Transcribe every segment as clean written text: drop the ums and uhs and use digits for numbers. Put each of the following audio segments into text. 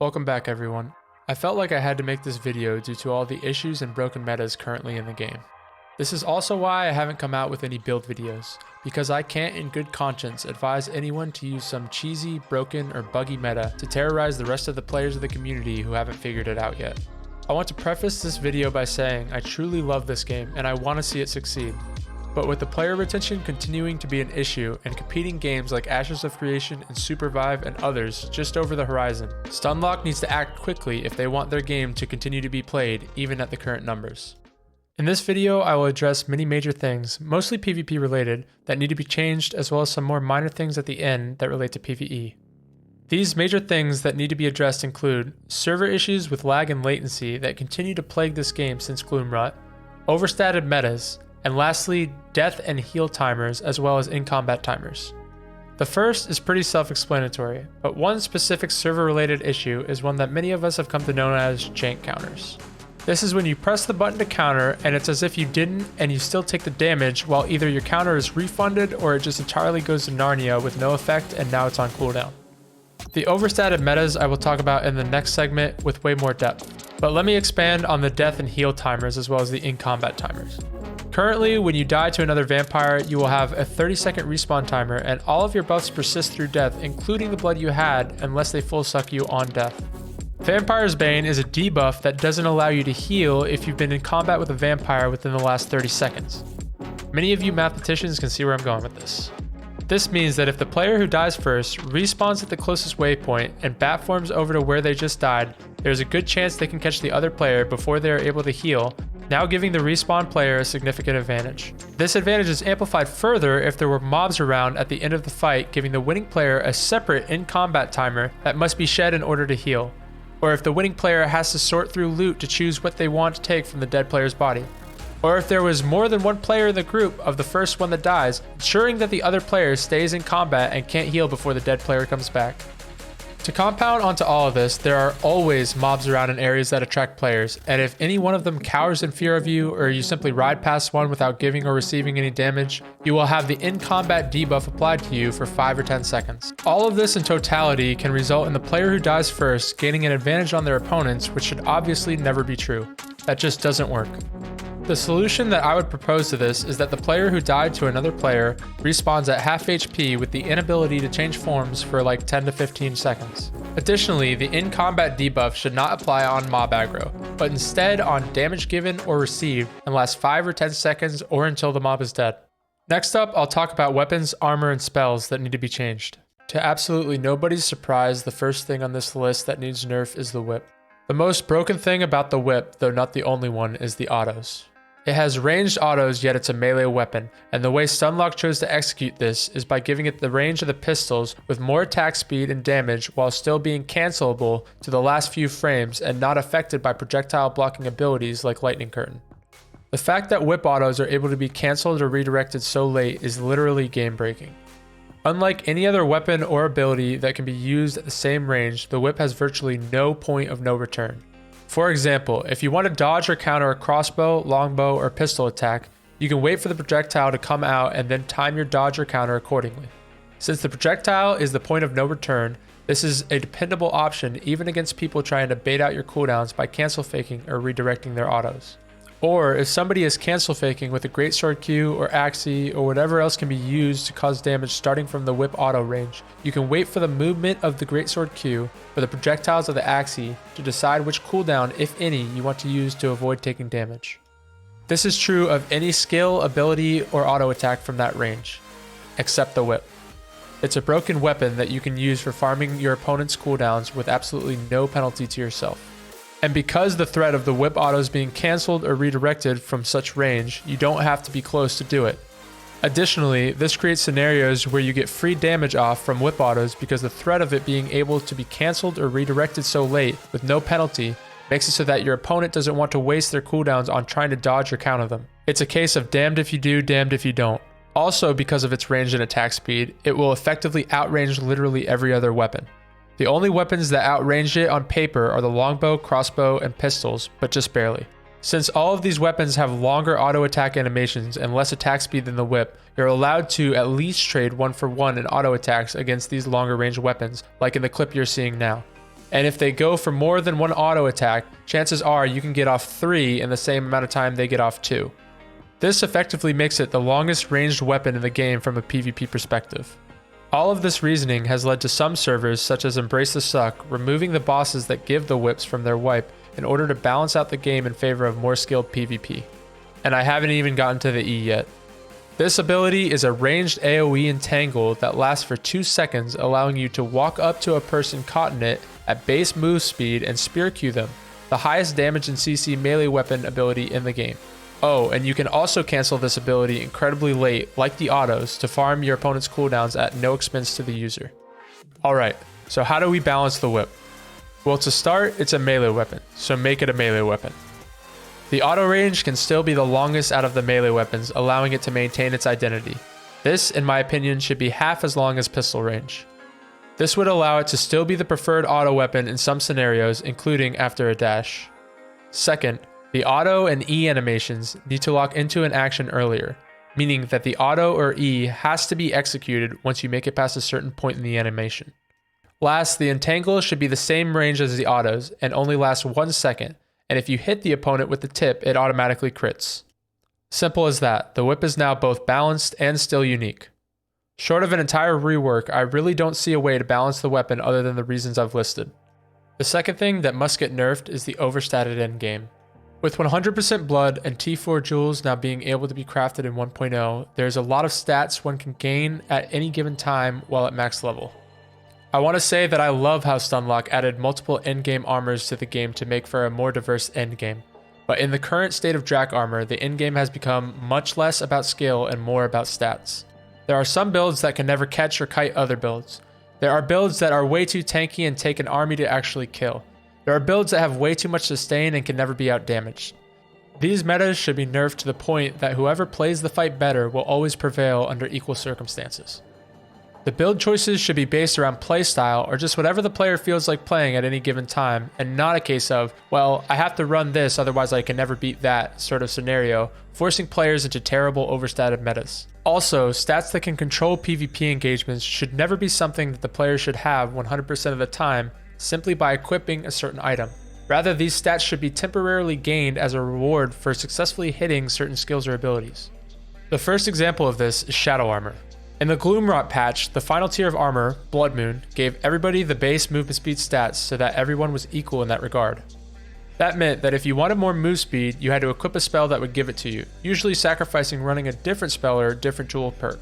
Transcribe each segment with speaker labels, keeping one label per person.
Speaker 1: Welcome back everyone. I felt like I had to make this video due to all the issues and broken metas currently in the game. This is also why I haven't come out with any build videos, because I can't in good conscience advise anyone to use some cheesy, broken, or buggy meta to terrorize the rest of the players of the community who haven't figured it out yet. I want to preface this video by saying I truly love this game and I want to see it succeed. But with the player retention continuing to be an issue and competing games like Ashes of Creation and Supervive and others just over the horizon, Stunlock needs to act quickly if they want their game to continue to be played even at the current numbers. In this video, I will address many major things, mostly PvP related, that need to be changed, as well as some more minor things at the end that relate to PvE. These major things that need to be addressed include server issues with lag and latency that continue to plague this game since Gloomrot, overstated metas, and lastly, death and heal timers as well as in-combat timers. The first is pretty self-explanatory, but one specific server-related issue is one that many of us have come to know as jank counters. This is when you press the button to counter and it's as if you didn't and you still take the damage while either your counter is refunded or it just entirely goes to Narnia with no effect and now it's on cooldown. The overstated metas I will talk about in the next segment with way more depth, but let me expand on the death and heal timers as well as the in-combat timers. Currently, when you die to another vampire, you will have a 30-second respawn timer and all of your buffs persist through death, including the blood you had, unless they full suck you on death. Vampire's Bane is a debuff that doesn't allow you to heal if you've been in combat with a vampire within the last 30 seconds. Many of you mathematicians can see where I'm going with this. This means that if the player who dies first respawns at the closest waypoint and bat forms over to where they just died, there's a good chance they can catch the other player before they are able to heal, now giving the respawn player a significant advantage. This advantage is amplified further if there were mobs around at the end of the fight, giving the winning player a separate in-combat timer that must be shed in order to heal, or if the winning player has to sort through loot to choose what they want to take from the dead player's body, or if there was more than one player in the group of the first one that dies, ensuring that the other player stays in combat and can't heal before the dead player comes back. To compound onto all of this, there are always mobs around in areas that attract players, and if any one of them cowers in fear of you, or you simply ride past one without giving or receiving any damage, you will have the in-combat debuff applied to you for 5 or 10 seconds. All of this in totality can result in the player who dies first gaining an advantage on their opponents, which should obviously never be true. That just doesn't work. The solution that I would propose to this is that the player who died to another player respawns at half HP with the inability to change forms for like 10 to 15 seconds. Additionally, the in-combat debuff should not apply on mob aggro, but instead on damage given or received and lasts 5 or 10 seconds or until the mob is dead. Next up, I'll talk about weapons, armor, and spells that need to be changed. To absolutely nobody's surprise, the first thing on this list that needs nerf is the whip. The most broken thing about the whip, though not the only one, is the autos. It has ranged autos, yet it's a melee weapon, and the way Stunlock chose to execute this is by giving it the range of the pistols with more attack speed and damage while still being cancelable to the last few frames and not affected by projectile blocking abilities like Lightning Curtain. The fact that whip autos are able to be cancelled or redirected so late is literally game breaking. Unlike any other weapon or ability that can be used at the same range, the whip has virtually no point of no return. For example, if you want to dodge or counter a crossbow, longbow, or pistol attack, you can wait for the projectile to come out and then time your dodge or counter accordingly. Since the projectile is the point of no return, this is a dependable option even against people trying to bait out your cooldowns by cancel faking or redirecting their autos. Or if somebody is cancel faking with a greatsword Q or Axii or whatever else can be used to cause damage starting from the whip auto range, you can wait for the movement of the greatsword Q or the projectiles of the Axii to decide which cooldown, if any, you want to use to avoid taking damage. This is true of any skill, ability, or auto attack from that range, except the whip. It's a broken weapon that you can use for farming your opponent's cooldowns with absolutely no penalty to yourself. And because the threat of the whip autos being cancelled or redirected from such range, you don't have to be close to do it. Additionally, this creates scenarios where you get free damage off from whip autos because the threat of it being able to be cancelled or redirected so late with no penalty makes it so that your opponent doesn't want to waste their cooldowns on trying to dodge or counter them. It's a case of damned if you do, damned if you don't. Also, because of its range and attack speed, it will effectively outrange literally every other weapon. The only weapons that outrange it on paper are the longbow, crossbow, and pistols, but just barely. Since all of these weapons have longer auto attack animations and less attack speed than the whip, you're allowed to at least trade 1-for-1 in auto attacks against these longer range weapons, like in the clip you're seeing now. And if they go for more than one auto attack, chances are you can get off 3 in the same amount of time they get off 2. This effectively makes it the longest ranged weapon in the game from a PvP perspective. All of this reasoning has led to some servers, such as Embrace the Suck, removing the bosses that give the whips from their wipe in order to balance out the game in favor of more skilled PvP. And I haven't even gotten to the E yet. This ability is a ranged AoE entangle that lasts for 2 seconds, allowing you to walk up to a person caught in it at base move speed and spear Q them, the highest damage and CC melee weapon ability in the game. Oh, and you can also cancel this ability incredibly late, like the autos, to farm your opponent's cooldowns at no expense to the user. Alright, so how do we balance the whip? Well, to start, it's a melee weapon, so make it a melee weapon. The auto range can still be the longest out of the melee weapons, allowing it to maintain its identity. This, in my opinion, should be half as long as pistol range. This would allow it to still be the preferred auto weapon in some scenarios, including after a dash. Second, the auto and E animations need to lock into an action earlier, meaning that the auto or E has to be executed once you make it past a certain point in the animation. Last, the entangle should be the same range as the autos and only last 1 second, and if you hit the opponent with the tip, it automatically crits. Simple as that, the whip is now both balanced and still unique. Short of an entire rework, I really don't see a way to balance the weapon other than the reasons I've listed. The second thing that must get nerfed is the overstated endgame. With 100% blood and T4 jewels now being able to be crafted in 1.0, there's a lot of stats one can gain at any given time while at max level. I want to say that I love how Stunlock added multiple endgame armors to the game to make for a more diverse endgame, but in the current state of Drac armor, the endgame has become much less about skill and more about stats. There are some builds that can never catch or kite other builds. There are builds that are way too tanky and take an army to actually kill. There are builds that have way too much sustain and can never be outdamaged. These metas should be nerfed to the point that whoever plays the fight better will always prevail under equal circumstances. The build choices should be based around playstyle or just whatever the player feels like playing at any given time, and not a case of, well, I have to run this otherwise I can never beat that sort of scenario, forcing players into terrible overstated metas. Also, stats that can control PvP engagements should never be something that the player should have 100% of the time simply by equipping a certain item. Rather, these stats should be temporarily gained as a reward for successfully hitting certain skills or abilities. The first example of this is Shadow Armor. In the Gloomrot patch, the final tier of armor, Blood Moon, gave everybody the base movement speed stats so that everyone was equal in that regard. That meant that if you wanted more move speed, you had to equip a spell that would give it to you, usually sacrificing running a different spell or a different jewel perk.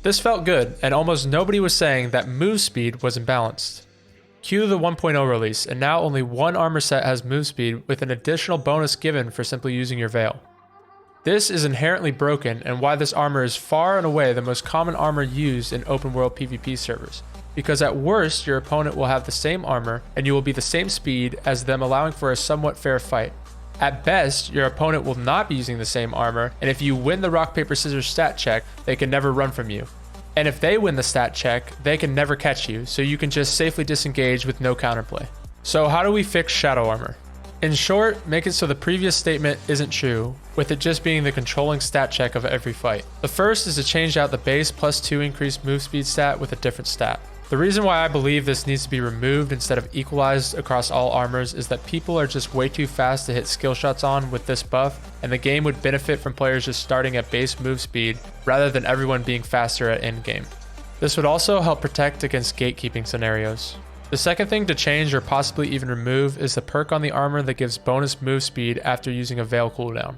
Speaker 1: This felt good, and almost nobody was saying that move speed was imbalanced. Cue the 1.0 release, and now only one armor set has move speed with an additional bonus given for simply using your veil. This is inherently broken and why this armor is far and away the most common armor used in open world PvP servers, because at worst your opponent will have the same armor and you will be the same speed as them, allowing for a somewhat fair fight. At best, your opponent will not be using the same armor, and if you win the rock paper scissors stat check, they can never run from you. And if they win the stat check, they can never catch you, so you can just safely disengage with no counterplay. So how do we fix Shadow Armor? In short, make it so the previous statement isn't true, with it just being the controlling stat check of every fight. The first is to change out the base +2 increased move speed stat with a different stat. The reason why I believe this needs to be removed instead of equalized across all armors is that people are just way too fast to hit skill shots on with this buff, and the game would benefit from players just starting at base move speed rather than everyone being faster at endgame. This would also help protect against gatekeeping scenarios. The second thing to change or possibly even remove is the perk on the armor that gives bonus move speed after using a veil cooldown.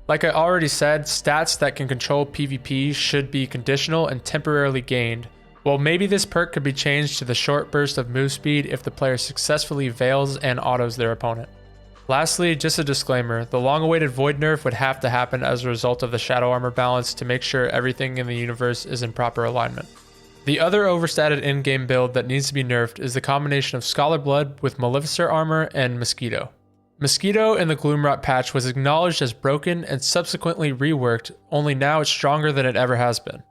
Speaker 1: Like I already said, stats that can control PvP should be conditional and temporarily gained. Well, maybe this perk could be changed to the short burst of move speed if the player successfully veils and autos their opponent. Lastly, just a disclaimer, the long-awaited Void nerf would have to happen as a result of the Shadow Armor balance to make sure everything in the universe is in proper alignment. The other overstated in-game build that needs to be nerfed is the combination of Scholar Blood with Maleficer Armor and Mosquito. Mosquito in the Gloomrot patch was acknowledged as broken and subsequently reworked, only now it's stronger than it ever has been.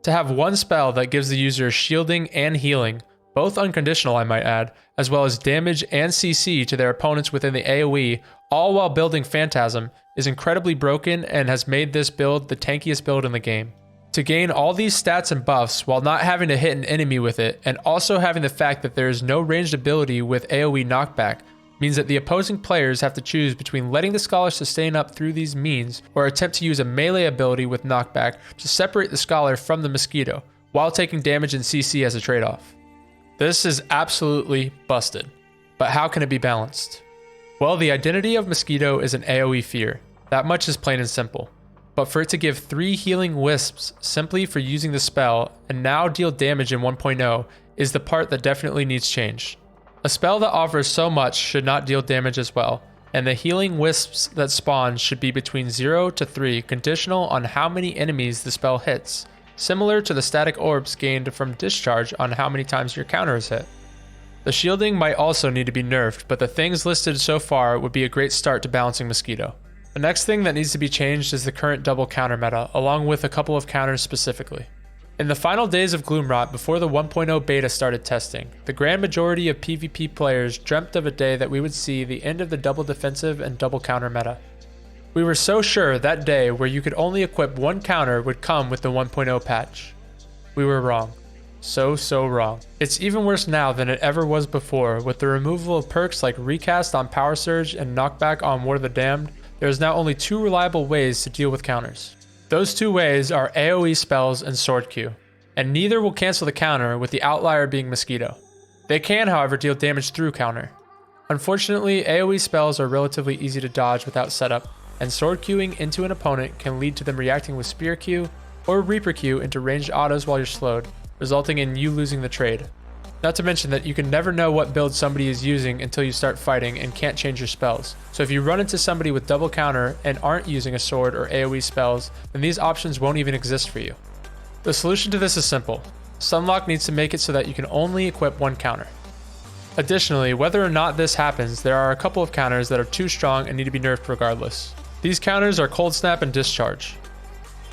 Speaker 1: To have one spell that gives the user shielding and healing, both unconditional I might add, as well as damage and CC to their opponents within the AoE, all while building Phantasm, is incredibly broken and has made this build the tankiest build in the game. To gain all these stats and buffs while not having to hit an enemy with it, and also having the fact that there is no ranged ability with AoE knockback, means that the opposing players have to choose between letting the Scholar sustain up through these means or attempt to use a melee ability with knockback to separate the Scholar from the Mosquito, while taking damage in CC as a trade-off. This is absolutely busted, but how can it be balanced? Well, the identity of Mosquito is an AoE fear. That much is plain and simple. But for it to give 3 healing wisps simply for using the spell and now deal damage in 1.0 is the part that definitely needs change. A spell that offers so much should not deal damage as well, and the healing wisps that spawn should be between 0 to 3 conditional on how many enemies the spell hits, similar to the static orbs gained from discharge on how many times your counter is hit. The shielding might also need to be nerfed, but the things listed so far would be a great start to balancing Mosquito. The next thing that needs to be changed is the current double counter meta, along with a couple of counters specifically. In the final days of Gloomrot before the 1.0 beta started testing, the grand majority of PvP players dreamt of a day that we would see the end of the double defensive and double counter meta. We were so sure that day where you could only equip one counter would come with the 1.0 patch. We were wrong. So wrong. It's even worse now than it ever was before, with the removal of perks like Recast on Power Surge and Knockback on Ward of the Damned. There is now only 2 reliable ways to deal with counters. Those 2 ways are AoE spells and Sword Q, and neither will cancel the counter, with the outlier being Mosquito. They can, however, deal damage through counter. Unfortunately, AoE spells are relatively easy to dodge without setup, and Sword Qing into an opponent can lead to them reacting with Spear Q or Reaper Q into ranged autos while you're slowed, resulting in you losing the trade. Not to mention that you can never know what build somebody is using until you start fighting and can't change your spells. So if you run into somebody with double counter and aren't using a sword or AoE spells, then these options won't even exist for you. The solution to this is simple. Sunlock needs to make it so that you can only equip one counter. Additionally, whether or not this happens, there are a couple of counters that are too strong and need to be nerfed regardless. These counters are Cold Snap and Discharge.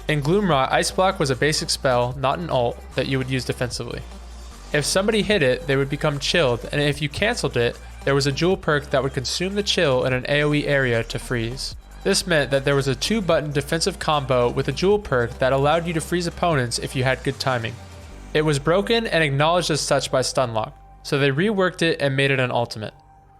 Speaker 1: In Gloomrot, Ice Block was a basic spell, not an ult, that you would use defensively. If somebody hit it, they would become chilled, and if you cancelled it, there was a jewel perk that would consume the chill in an AoE area to freeze. This meant that there was a 2-button defensive combo with a jewel perk that allowed you to freeze opponents if you had good timing. It was broken and acknowledged as such by Stunlock, so they reworked it and made it an ultimate.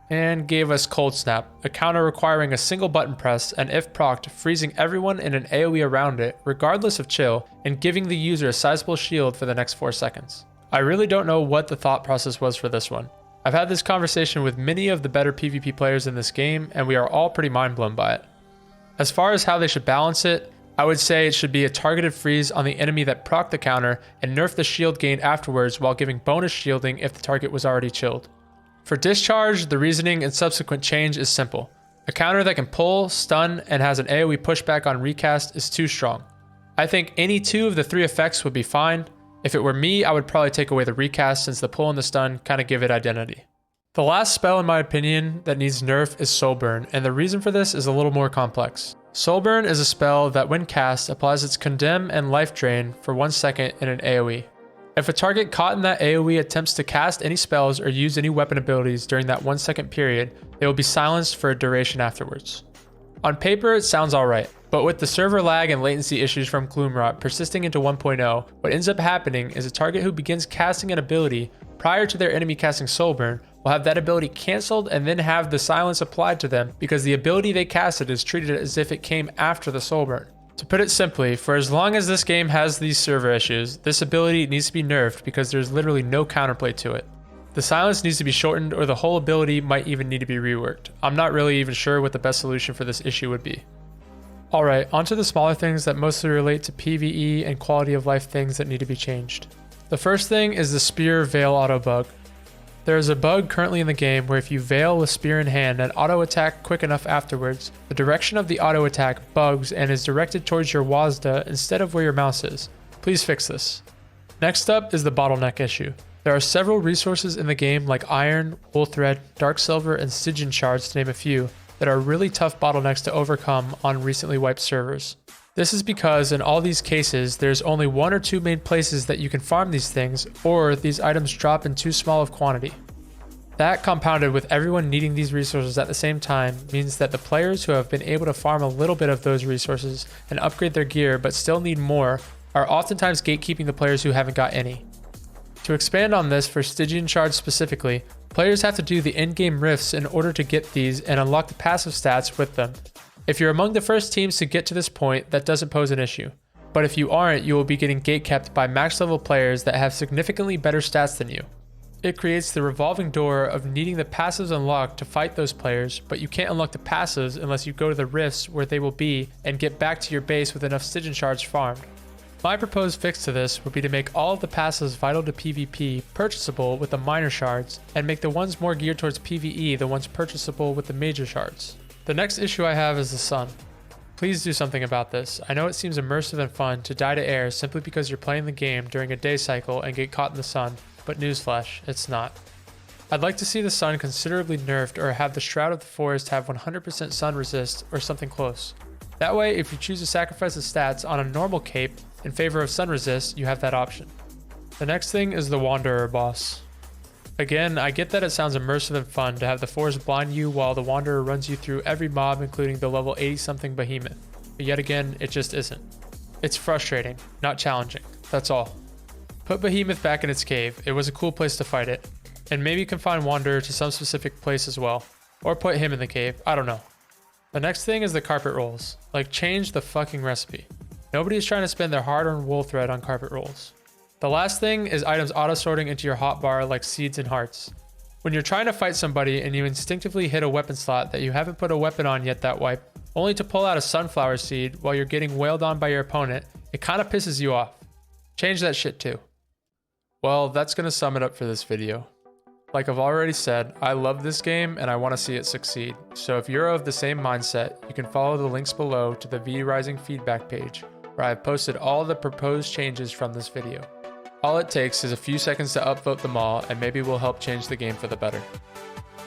Speaker 1: And gave us Cold Snap, a counter requiring a single button press and if procced, freezing everyone in an AoE around it, regardless of chill, and giving the user a sizable shield for the next 4 seconds. I really don't know what the thought process was for this one. I've had this conversation with many of the better PvP players in this game, and we are all pretty mind blown by it. As far as how they should balance it, I would say it should be a targeted freeze on the enemy that procced the counter and nerf the shield gained afterwards while giving bonus shielding if the target was already chilled. For Discharge, the reasoning and subsequent change is simple. A counter that can pull, stun, and has an AoE pushback on Recast is too strong. I think any 2 of the 3 effects would be fine. If it were me, I would probably take away the Recast since the pull and the stun kind of give it identity. The last spell in my opinion that needs nerf is Soulburn, and the reason for this is a little more complex. Soulburn is a spell that when cast applies its Condemn and Life Drain for 1 second in an AoE. If a target caught in that AoE attempts to cast any spells or use any weapon abilities during that 1 second period, they will be silenced for a duration afterwards. On paper, it sounds alright, but with the server lag and latency issues from Gloomrot persisting into 1.0, what ends up happening is a target who begins casting an ability prior to their enemy casting Soulburn will have that ability cancelled and then have the silence applied to them because the ability they casted is treated as if it came after the Soulburn. To put it simply, for as long as this game has these server issues, this ability needs to be nerfed because there's literally no counterplay to it. The silence needs to be shortened or the whole ability might even need to be reworked. I'm not really even sure what the best solution for this issue would be. Alright, onto the smaller things that mostly relate to PvE and quality of life things that need to be changed. The first thing is the Spear Veil auto bug. There is a bug currently in the game where if you veil with spear in hand and auto attack quick enough afterwards, the direction of the auto attack bugs and is directed towards your WASD instead of where your mouse is. Please fix this. Next up is the bottleneck issue. There are several resources in the game like Iron, Wool Thread, Dark Silver, and Stygian Shards to name a few, that are really tough bottlenecks to overcome on recently wiped servers. This is because in all these cases, there's only 1 or 2 main places that you can farm these things, or these items drop in too small of quantity. That compounded with everyone needing these resources at the same time means that the players who have been able to farm a little bit of those resources and upgrade their gear but still need more are oftentimes gatekeeping the players who haven't got any. To expand on this for Stygian shards specifically, players have to do the in-game rifts in order to get these and unlock the passive stats with them. If you're among the first teams to get to this point, that doesn't pose an issue. But if you aren't, you will be getting gatekept by max level players that have significantly better stats than you. It creates the revolving door of needing the passives unlocked to fight those players, but you can't unlock the passives unless you go to the rifts where they will be and get back to your base with enough Stygian shards farmed. My proposed fix to this would be to make all of the passives vital to PvP purchasable with the minor shards, and make the ones more geared towards PvE the ones purchasable with the major shards. The next issue I have is the sun. Please do something about this. I know it seems immersive and fun to die to air simply because you're playing the game during a day cycle and get caught in the sun, but newsflash, it's not. I'd like to see the sun considerably nerfed or have the Shroud of the Forest have 100% sun resist or something close. That way, if you choose to sacrifice the stats on a normal cape in favor of sun resist, you have that option. The next thing is the Wanderer boss. Again, I get that it sounds immersive and fun to have the forest blind you while the Wanderer runs you through every mob including the level 80 something behemoth, but yet again, it just isn't. It's frustrating, not challenging, that's all. Put behemoth back in its cave, it was a cool place to fight it, and maybe confine Wanderer to some specific place as well, or put him in the cave, I don't know. The next thing is the carpet rolls, like change the fucking recipe. Nobody is trying to spend their hard-earned wool thread on carpet rolls. The last thing is items auto-sorting into your hotbar like seeds and hearts. When you're trying to fight somebody and you instinctively hit a weapon slot that you haven't put a weapon on yet that wipe, only to pull out a sunflower seed while you're getting wailed on by your opponent, it kinda pisses you off. Change that shit too. Well, that's gonna sum it up for this video. Like I've already said, I love this game and I want to see it succeed. So if you're of the same mindset, you can follow the links below to the V-Rising feedback page, where I've posted all the proposed changes from this video. All it takes is a few seconds to upvote them all, and maybe we'll help change the game for the better.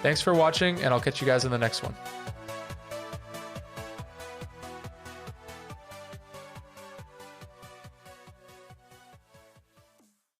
Speaker 1: Thanks for watching, and I'll catch you guys in the next one.